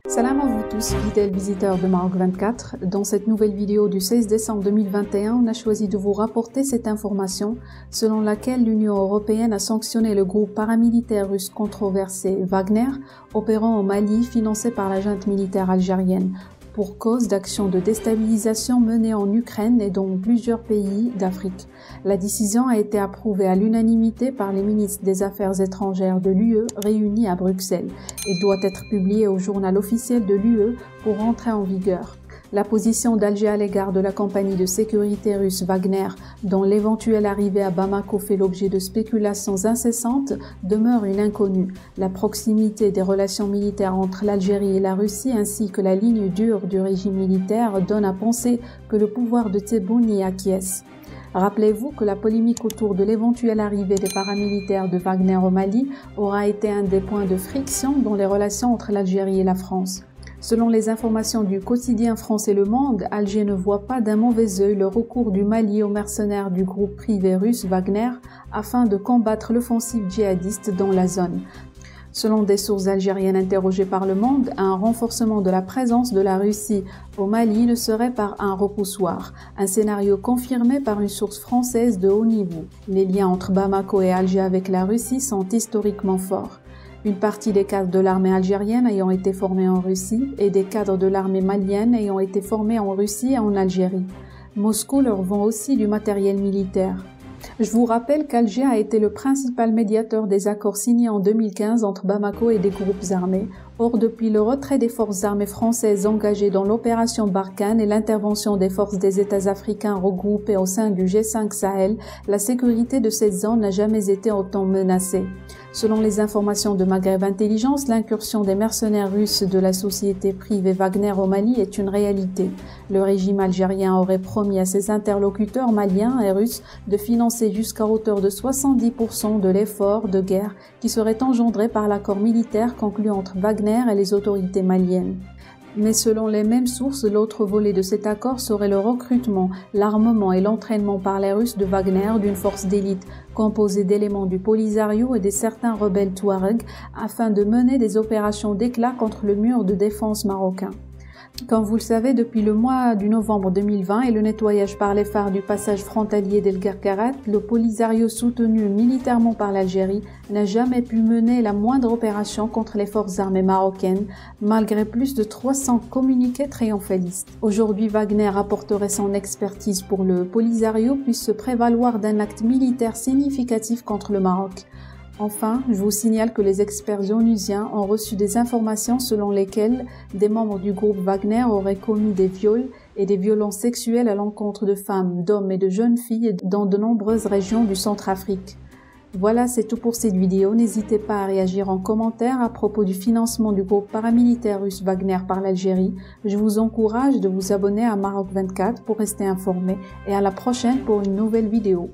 Salam à vous tous, fidèles visiteurs de Maroc 24. Dans cette nouvelle vidéo du 16 décembre 2021, on a choisi de vous rapporter cette information selon laquelle l'Union européenne a sanctionné le groupe paramilitaire russe controversé Wagner, opérant au Mali, financé par la junte militaire algérienne, pour cause d'actions de déstabilisation menées en Ukraine et dans plusieurs pays d'Afrique. La décision a été approuvée à l'unanimité par les ministres des Affaires étrangères de l'UE réunis à Bruxelles et doit être publiée au journal officiel de l'UE pour entrer en vigueur. La position d'Alger à l'égard de la compagnie de sécurité russe Wagner, dont l'éventuelle arrivée à Bamako fait l'objet de spéculations incessantes, demeure une inconnue. La proximité des relations militaires entre l'Algérie et la Russie ainsi que la ligne dure du régime militaire donnent à penser que le pouvoir de Tebboune y acquiesce. Rappelez-vous que la polémique autour de l'éventuelle arrivée des paramilitaires de Wagner au Mali aura été un des points de friction dans les relations entre l'Algérie et la France. Selon les informations du quotidien français Le Monde, Alger ne voit pas d'un mauvais œil le recours du Mali aux mercenaires du groupe privé russe Wagner afin de combattre l'offensive djihadiste dans la zone. Selon des sources algériennes interrogées par Le Monde, un renforcement de la présence de la Russie au Mali ne serait par un repoussoir, un scénario confirmé par une source française de haut niveau. Les liens entre Bamako et Alger avec la Russie sont historiquement forts. Une partie des cadres de l'armée algérienne ayant été formés en Russie et des cadres de l'armée malienne ayant été formés en Russie et en Algérie. Moscou leur vend aussi du matériel militaire. Je vous rappelle qu'Alger a été le principal médiateur des accords signés en 2015 entre Bamako et des groupes armés. Or, depuis le retrait des forces armées françaises engagées dans l'opération Barkhane et l'intervention des forces des États africains regroupées au sein du G5 Sahel, la sécurité de cette zone n'a jamais été autant menacée. Selon les informations de Maghreb Intelligence, l'incursion des mercenaires russes de la société privée Wagner au Mali est une réalité. Le régime algérien aurait promis à ses interlocuteurs maliens et russes de financer jusqu'à hauteur de 70% de l'effort de guerre qui serait engendré par l'accord militaire conclu entre Wagner et les autorités maliennes. Mais selon les mêmes sources, l'autre volet de cet accord serait le recrutement, l'armement et l'entraînement par les Russes de Wagner d'une force d'élite composée d'éléments du Polisario et de certains rebelles Touaregs afin de mener des opérations d'éclat contre le mur de défense marocain. Comme vous le savez, depuis le mois de novembre 2020 et le nettoyage par les phares du passage frontalier d'El Guerguerat, le Polisario soutenu militairement par l'Algérie n'a jamais pu mener la moindre opération contre les forces armées marocaines, malgré plus de 300 communiqués triomphalistes. Aujourd'hui, Wagner apporterait son expertise pour le Polisario puisse se prévaloir d'un acte militaire significatif contre le Maroc. Enfin, je vous signale que les experts onusiens ont reçu des informations selon lesquelles des membres du groupe Wagner auraient commis des viols et des violences sexuelles à l'encontre de femmes, d'hommes et de jeunes filles dans de nombreuses régions du Centrafrique. Voilà, c'est tout pour cette vidéo. N'hésitez pas à réagir en commentaire à propos du financement du groupe paramilitaire russe Wagner par l'Algérie. Je vous encourage de vous abonner à Maroc 24 pour rester informé et à la prochaine pour une nouvelle vidéo.